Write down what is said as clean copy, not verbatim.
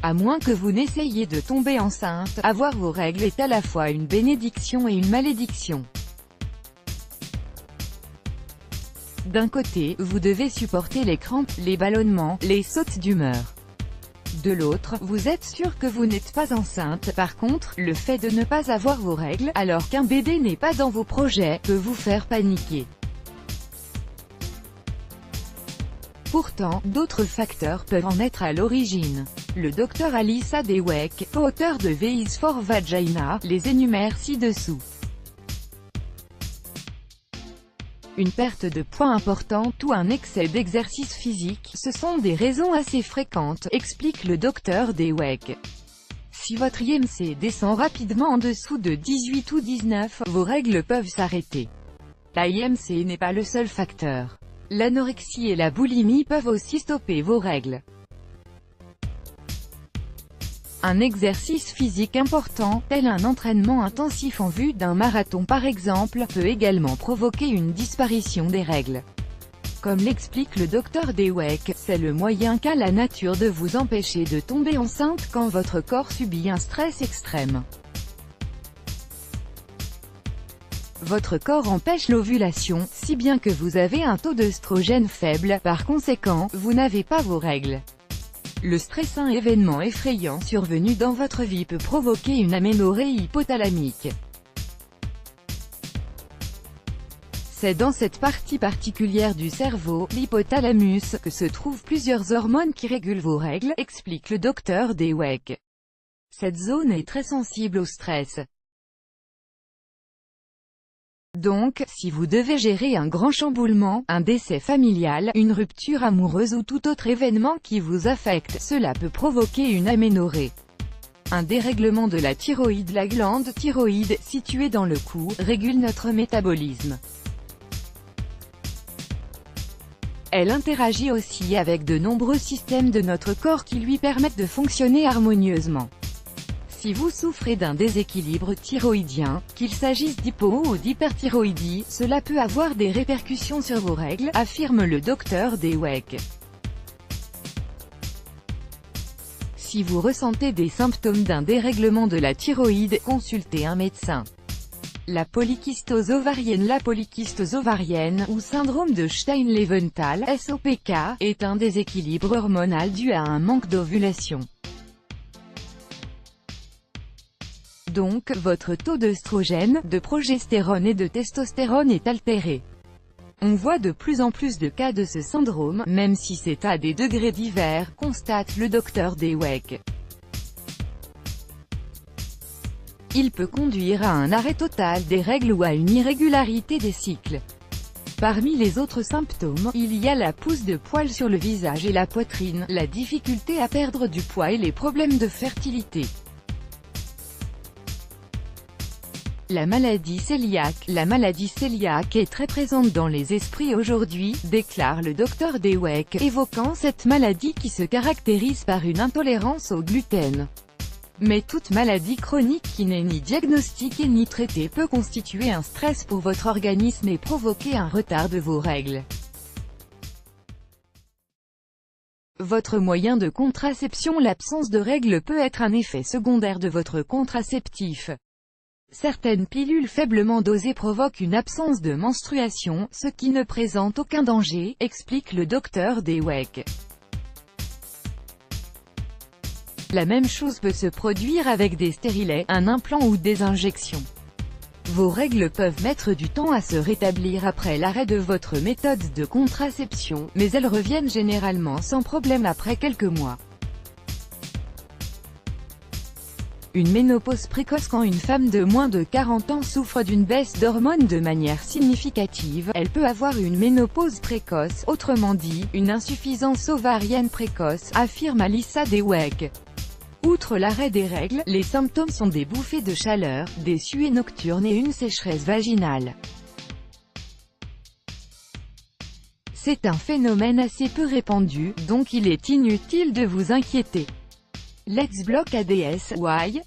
À moins que vous n'essayiez de tomber enceinte, avoir vos règles est à la fois une bénédiction et une malédiction. D'un côté, vous devez supporter les crampes, les ballonnements, les sautes d'humeur. De l'autre, vous êtes sûr que vous n'êtes pas enceinte. Par contre, le fait de ne pas avoir vos règles, alors qu'un bébé n'est pas dans vos projets, peut vous faire paniquer. Pourtant, d'autres facteurs peuvent en être à l'origine. Le Dr Alissa Dweck, co-auteur de V is for Vagina, les énumère ci-dessous. Une perte de poids importante ou un excès d'exercice physique, ce sont des raisons assez fréquentes, explique le Dr Dweck. Si votre IMC descend rapidement en dessous de 18 ou 19, vos règles peuvent s'arrêter. La IMC n'est pas le seul facteur. L'anorexie et la boulimie peuvent aussi stopper vos règles. Un exercice physique important, tel un entraînement intensif en vue d'un marathon par exemple, peut également provoquer une disparition des règles. Comme l'explique le Dr Dweck, c'est le moyen qu'a la nature de vous empêcher de tomber enceinte quand votre corps subit un stress extrême. Votre corps empêche l'ovulation, si bien que vous avez un taux d'œstrogène faible, par conséquent, vous n'avez pas vos règles. Le stress, un événement effrayant survenu dans votre vie, peut provoquer une aménorrhée hypothalamique. C'est dans cette partie particulière du cerveau, l'hypothalamus, que se trouvent plusieurs hormones qui régulent vos règles, explique le Dr Dweck. Cette zone est très sensible au stress. Donc, si vous devez gérer un grand chamboulement, un décès familial, une rupture amoureuse ou tout autre événement qui vous affecte, cela peut provoquer une aménorrhée. Un dérèglement de la thyroïde. La glande thyroïde, située dans le cou, régule notre métabolisme. Elle interagit aussi avec de nombreux systèmes de notre corps qui lui permettent de fonctionner harmonieusement. Si vous souffrez d'un déséquilibre thyroïdien, qu'il s'agisse d'hypo ou d'hyperthyroïdie, cela peut avoir des répercussions sur vos règles, affirme le Dr Dweck. Si vous ressentez des symptômes d'un dérèglement de la thyroïde, consultez un médecin. La polykystose ovarienne, ou syndrome de Stein-Leventhal, SOPK, est un déséquilibre hormonal dû à un manque d'ovulation. Donc, votre taux d'œstrogène, de progestérone et de testostérone est altéré. On voit de plus en plus de cas de ce syndrome, même si c'est à des degrés divers, constate le Dr Dweck. Il peut conduire à un arrêt total des règles ou à une irrégularité des cycles. Parmi les autres symptômes, il y a la pousse de poils sur le visage et la poitrine, la difficulté à perdre du poids et les problèmes de fertilité. La maladie cœliaque. La maladie cœliaque est très présente dans les esprits aujourd'hui, déclare le Dr Dweck, évoquant cette maladie qui se caractérise par une intolérance au gluten. Mais toute maladie chronique qui n'est ni diagnostiquée ni traitée peut constituer un stress pour votre organisme et provoquer un retard de vos règles. Votre moyen de contraception. L'absence de règles peut être un effet secondaire de votre contraceptif. Certaines pilules faiblement dosées provoquent une absence de menstruation, ce qui ne présente aucun danger, explique le Dr Dweck. La même chose peut se produire avec des stérilets, un implant ou des injections. Vos règles peuvent mettre du temps à se rétablir après l'arrêt de votre méthode de contraception, mais elles reviennent généralement sans problème après quelques mois. Une ménopause précoce. Quand une femme de moins de 40 ans souffre d'une baisse d'hormones de manière significative, elle peut avoir une ménopause précoce, autrement dit, une insuffisance ovarienne précoce, affirme Alissa Dweck. Outre l'arrêt des règles, les symptômes sont des bouffées de chaleur, des suées nocturnes et une sécheresse vaginale. C'est un phénomène assez peu répandu, donc il est inutile de vous inquiéter. Let's block ADS, why?